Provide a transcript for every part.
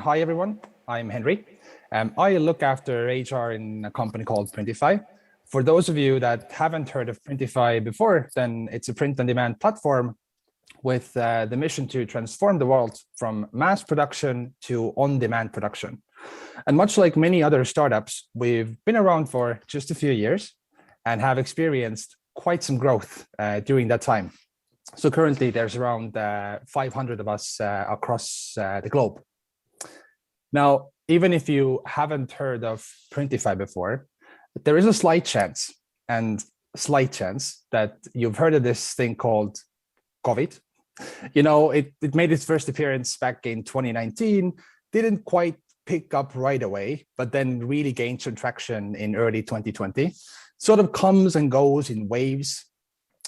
hi everyone, I'm Henri. I look after HR in a company called Printify. For those of you that haven't heard of Printify before, then it's a print-on-demand platform with the mission to transform the world from mass production to on-demand production. And much like many other startups, we've been around for just a few years and have experienced quite some growth during that time. So currently there's around 500 of us across the globe. Now, even if you haven't heard of Printify before, there is a slight chance that you've heard of this thing called COVID. You know, it made its first appearance back in 2019, didn't quite pick up right away, but then really gained some traction in early 2020. Sort of comes and goes in waves.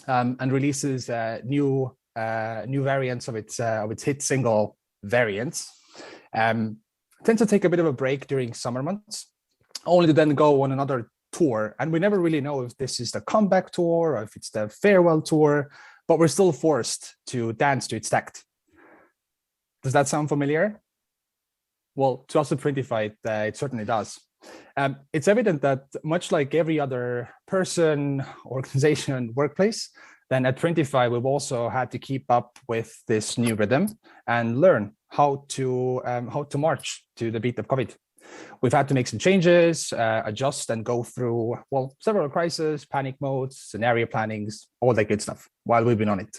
And releases new variants of its hit single variants. Tends to take a bit of a break during summer months, only to then go on another tour. And we never really know if this is the comeback tour or if it's the farewell tour, but we're still forced to dance to its tact. Does that sound familiar? Well, to us at Printify, it certainly does. It's evident that much like every other person, organization, workplace, then at Printify, we've also had to keep up with this new rhythm and learn how to march to the beat of COVID. We've had to make some changes, adjust and go through, well, several crises, panic modes, scenario plannings, all that good stuff while we've been on it.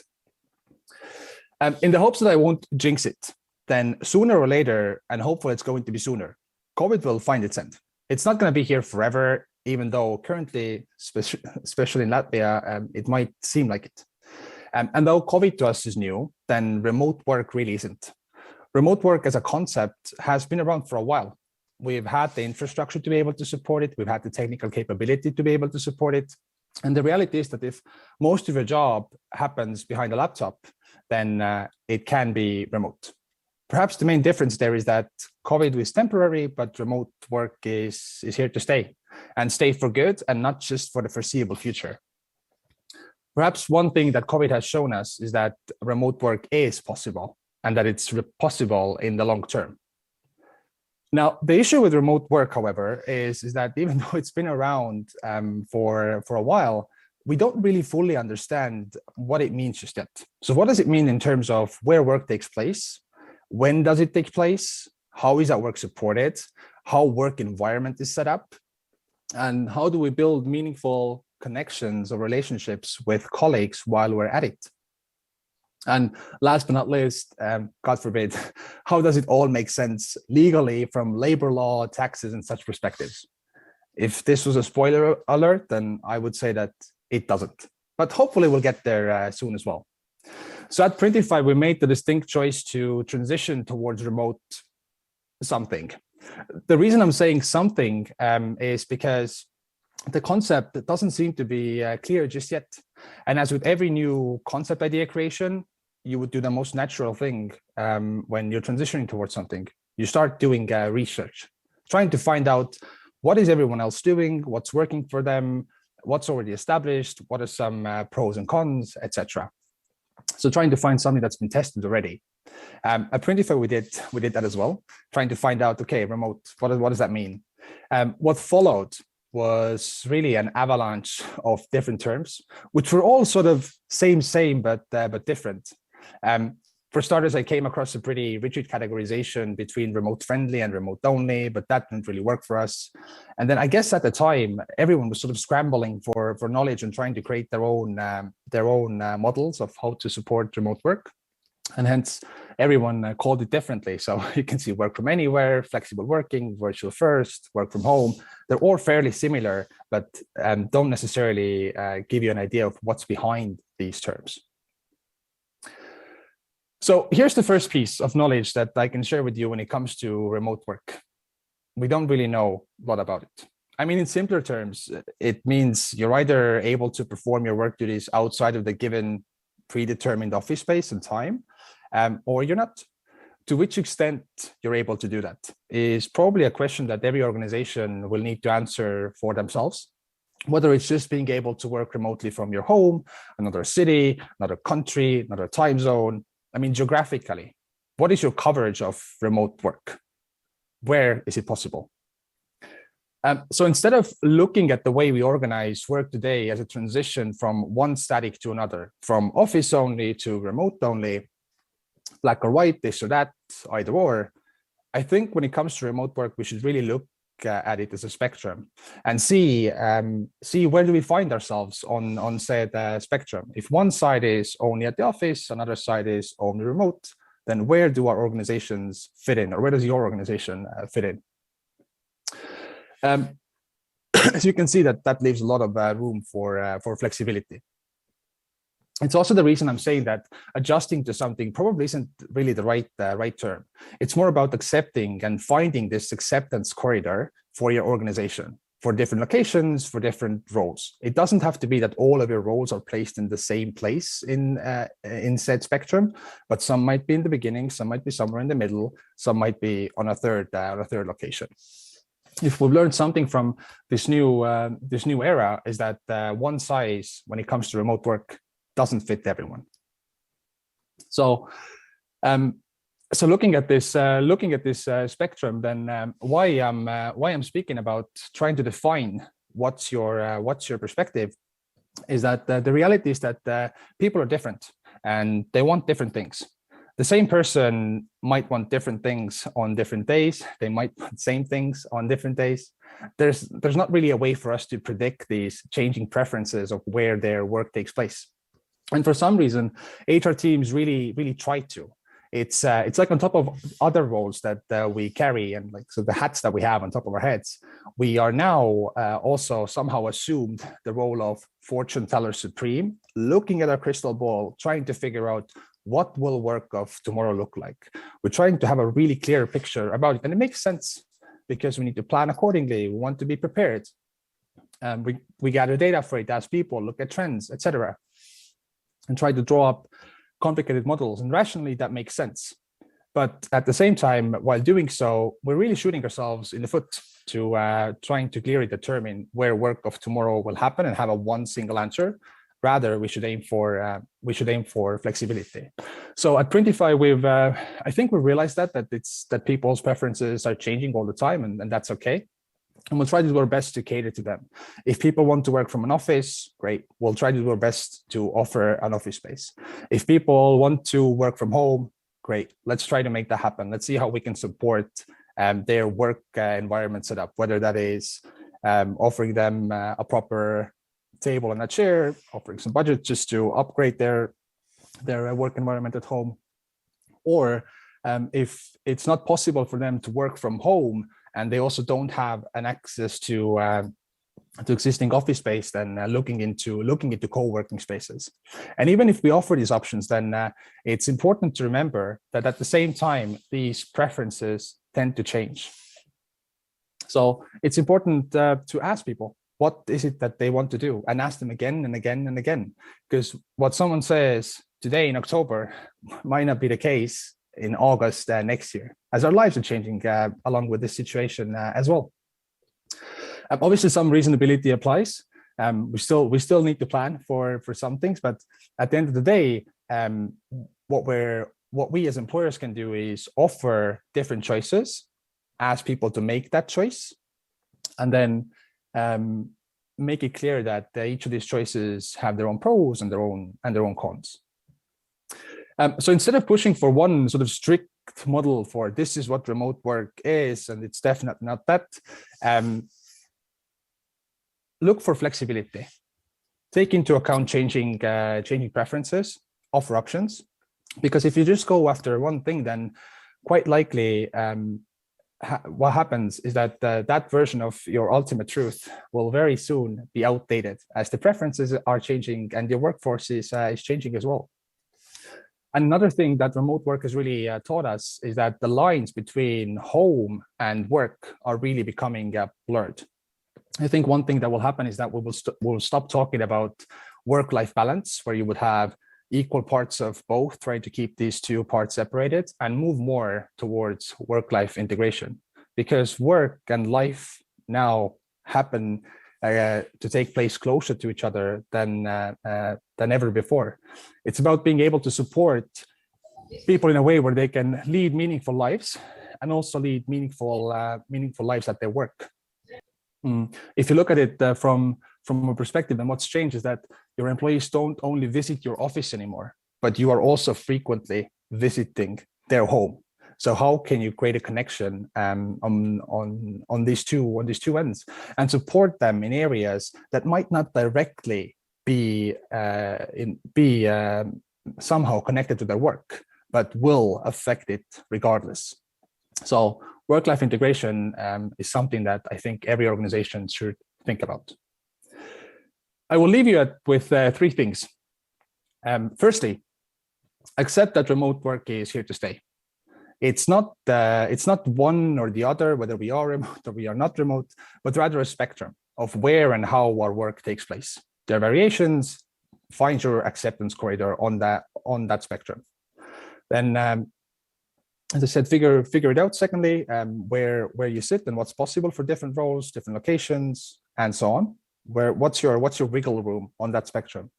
In the hopes that I won't jinx it, then sooner or later, and hopefully it's going to be sooner, COVID will find its end. It's not going to be here forever, even though currently, especially in Latvia, it might seem like it. And though COVID to us is new, then remote work really isn't. Remote work as a concept has been around for a while. We've had the infrastructure to be able to support it. We've had the technical capability to be able to support it. And the reality is that if most of your job happens behind a laptop, then it can be remote. Perhaps the main difference there is that COVID is temporary, but remote work is here to stay and stay for good and not just for the foreseeable future. Perhaps one thing that COVID has shown us is that remote work is possible and that it's possible in the long term. Now, the issue with remote work, however, is that even though it's been around for a while, we don't really fully understand what it means just yet. So what does it mean in terms of where work takes place? When does it take place? How is that work supported? How work environment is set up? And how do we build meaningful connections or relationships with colleagues while we're at it? And last but not least, God forbid, how does it all make sense legally from labor law, taxes, and such perspectives? If this was a spoiler alert, then I would say that it doesn't. But hopefully we'll get there soon as well. So at Printify, we made the distinct choice to transition towards remote something. The reason I'm saying something is because the concept doesn't seem to be clear just yet. And as with every new concept idea creation, you would do the most natural thing when you're transitioning towards something. You start doing research, trying to find out what is everyone else doing, what's working for them, what's already established, what are some pros and cons, etc. So trying to find something that's been tested already. At Printify, we did that as well, trying to find out, okay, remote, what does that mean? What followed was really an avalanche of different terms, which were all sort of same, but different. For starters, I came across a pretty rigid categorization between remote friendly and remote only, but that didn't really work for us. And then I guess at the time, everyone was sort of scrambling for knowledge and trying to create their own models of how to support remote work. And hence, everyone called it differently. So you can see work from anywhere, flexible working, virtual first, work from home. They're all fairly similar, but don't necessarily give you an idea of what's behind these terms. So here's the first piece of knowledge that I can share with you when it comes to remote work. We don't really know a lot about it. I mean, in simpler terms, it means you're either able to perform your work duties outside of the given predetermined office space and time, or you're not. To which extent you're able to do that is probably a question that every organization will need to answer for themselves. Whether it's just being able to work remotely from your home, another city, another country, another time zone. I mean, geographically, what is your coverage of remote work? where is it possible? So instead of looking at the way we organize work today as a transition from one static to another, from office only to remote only, black or white, this or that, either or, I think when it comes to remote work, we should really look at it as a spectrum and see where do we find ourselves on said spectrum. If one side is only at the office, another side is only remote, then where do our organizations fit in, or where does your organization fit in? As you can see, that leaves a lot of room for flexibility. It's also the reason I'm saying that adjusting to something probably isn't really the right term. It's more about accepting and finding this acceptance corridor for your organization, for different locations, for different roles. It doesn't have to be that all of your roles are placed in the same place in said spectrum, but some might be in the beginning, some might be somewhere in the middle, some might be on a third location. If we've learned something from this new era, is that one size when it comes to remote work doesn't fit everyone. So, so looking at this spectrum, then why I'm speaking about trying to define what's your perspective, is that the reality is that people are different and they want different things. The same person might want different things on different days. They might want same things on different days. There's not really a way for us to predict these changing preferences of where their work takes place. And for some reason, HR teams really try to. It's like on top of other roles that we carry, and like so the hats that we have on top of our heads, we are now also somehow assumed the role of fortune teller supreme, looking at our crystal ball, trying to figure out what will work of tomorrow look like. We're trying to have a really clear picture about it, and it makes sense because we need to plan accordingly. We want to be prepared. We gather data for it, ask people, look at trends, etc., and try to draw up complicated models. And rationally, that makes sense. But at the same time, while doing so, we're really shooting ourselves in the foot to trying to clearly determine where work of tomorrow will happen and have a one single answer. Rather, we should aim for flexibility. So at Printify, I think we've realized that people's preferences are changing all the time, and that's okay. And we'll try to do our best to cater to them. If people want to work from an office, great. We'll try to do our best to offer an office space. If people want to work from home, great. Let's try to make that happen. Let's see how we can support their work environment setup, whether that is offering them a proper table and a chair, offering some budget just to upgrade their work environment at home. Or if it's not possible for them to work from home and they also don't have an access to existing office space, then looking into co-working spaces. And even if we offer these options, then it's important to remember that at the same time, these preferences tend to change. So it's important to ask people, what is it that they want to do, and ask them again and again and again, because what someone says today in October might not be the case in August next year, as our lives are changing along with this situation as well. Obviously, some reasonability applies. We still need to plan for some things, but at the end of the day, what we as employers can do is offer different choices, ask people to make that choice, and then make it clear that each of these choices have their own pros and their own cons. So instead of pushing for one sort of strict model for this is what remote work is, and it's definitely not that, look for flexibility. Take into account changing preferences, offer options, because if you just go after one thing, then quite likely what happens is that that version of your ultimate truth will very soon be outdated as the preferences are changing and your workforce is changing as well. And another thing that remote work has really taught us is that the lines between home and work are really becoming blurred. I think one thing that will happen is that we'll stop talking about work-life balance, where you would have equal parts of both, trying to keep these two parts separated, and move more towards work-life integration, because work and life now happen to take place closer to each other than ever before. It's about being able to support people in a way where they can lead meaningful lives and also lead meaningful lives at their work. If you look at it from a perspective, then what's changed is that your employees don't only visit your office anymore, but you are also frequently visiting their home. So how can you create a connection on these two ends and support them in areas that might not directly be somehow connected to their work, but will affect it regardless? So work-life integration is something that I think every organization should think about. I will leave you with three things. Firstly, accept that remote work is here to stay. It's not one or the other, whether we are remote or we are not remote, but rather a spectrum of where and how our work takes place. There are variations. Find your acceptance corridor on that spectrum. Then, as I said, figure it out. Secondly, where you sit and what's possible for different roles, different locations, and so on. What's your wiggle room on that spectrum?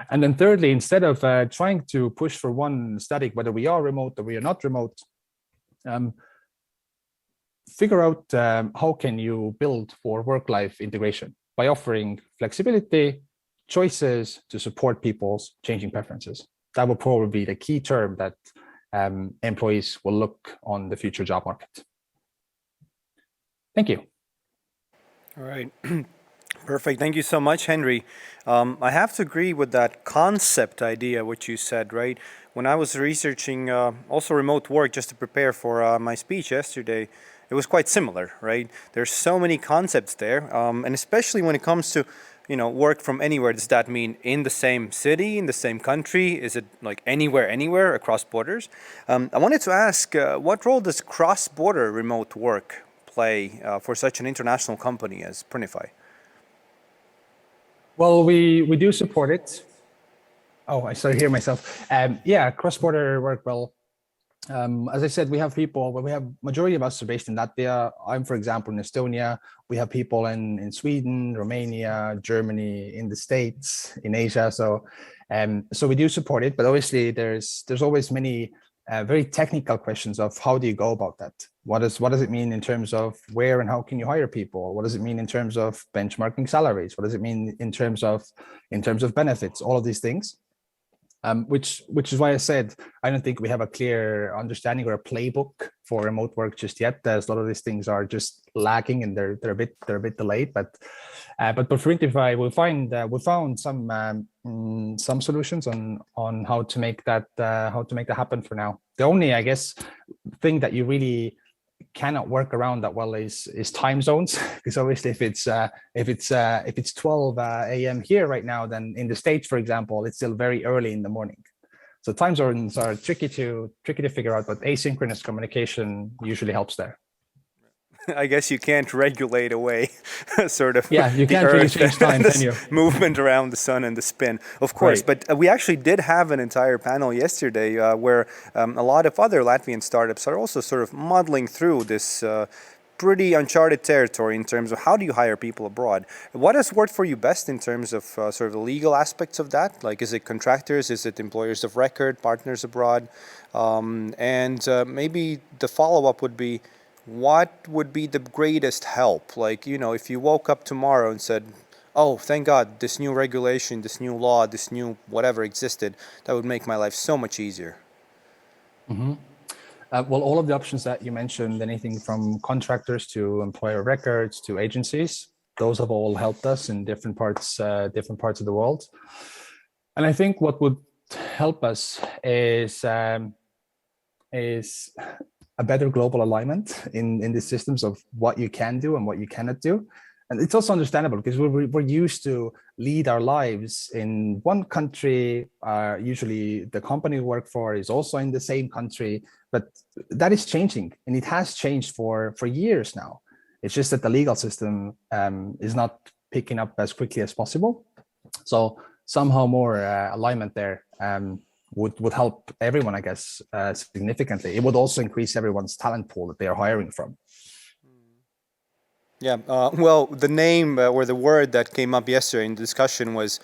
And then thirdly, instead of trying to push for one static, whether we are remote or we are not remote, figure out how can you build for work-life integration by offering flexibility, choices to support people's changing preferences. That will probably be the key term that employees will look on the future job market. Thank you. All right. Perfect. Thank you so much, Henri. I have to agree with that concept idea, which you said, right? When I was researching also remote work just to prepare for my speech yesterday, it was quite similar, right? There's so many concepts there. And especially when it comes to, work from anywhere, does that mean in the same city, in the same country? Is it like anywhere across borders? I wanted to ask, what role does cross-border remote work play for such an international company as Printify? Well, we do support it. Oh, I started hearing myself. Yeah, cross-border work. Well, as I said, we have people, we have majority of us are based in Latvia. I'm, for example, in Estonia. We have people in Sweden, Romania, Germany, in the States, in Asia. So we do support it, but obviously there's always many very technical questions of how do you go about that? What does it mean in terms of where and how can you hire people? What does it mean in terms of benchmarking salaries? What does it mean in terms of benefits? All of these things. Which is why I said I don't think we have a clear understanding or a playbook for remote work just yet. As a lot of these things are just lacking and they're a bit delayed. But for Printify, we found some solutions on how to make that happen for now. The only, I guess, thing that you really cannot work around that well is time zones, because obviously if it's 12 a.m. here right now, then in the States, for example, it's still very early in the morning. So time zones are tricky to figure out, but asynchronous communication usually helps there. I guess you can't regulate away sort of you can't really change time, can you? Movement around the sun and the spin, of course. Right. But we actually did have an entire panel yesterday where a lot of other Latvian startups are also sort of muddling through this pretty uncharted territory in terms of how do you hire people abroad. What has worked for you best in terms of sort of the legal aspects of that? Like, is it contractors? Is it employers of record, partners abroad? And maybe the follow-up would be, what would be the greatest help? Like, if you woke up tomorrow and said, oh, thank God, this new regulation, this new law, this new whatever existed, that would make my life so much easier. Mm-hmm. Well, all of the options that you mentioned, anything from contractors to employer records to agencies, those have all helped us in different parts of the world. And I think what would help us is a better global alignment in the systems of what you can do and what you cannot do. And it's also understandable because we're used to lead our lives in one country. Usually the company we work for is also in the same country, but that is changing, and it has changed for years now. It's just that the legal system is not picking up as quickly as possible. So somehow more alignment there would help everyone, I guess, significantly. It would also increase everyone's talent pool that they are hiring from. Yeah, well, the name or the word that came up yesterday in the discussion was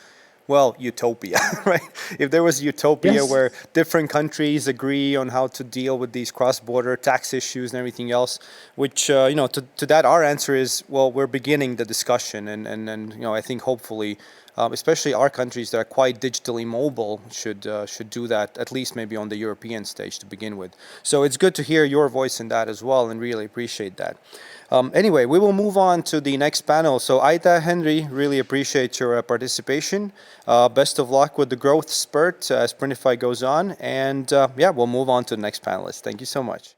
well, utopia, right? If there was utopia Yes. where different countries agree on how to deal with these cross-border tax issues and everything else, which, to that, our answer is, well, we're beginning the discussion. And I think hopefully, especially our countries that are quite digitally mobile should do that, at least maybe on the European stage to begin with. So it's good to hear your voice in that as well, and really appreciate that. Anyway, we will move on to the next panel. So Aita, Henri, really appreciate your participation. Best of luck with the growth spurt as Printify goes on. And we'll move on to the next panelist. Thank you so much.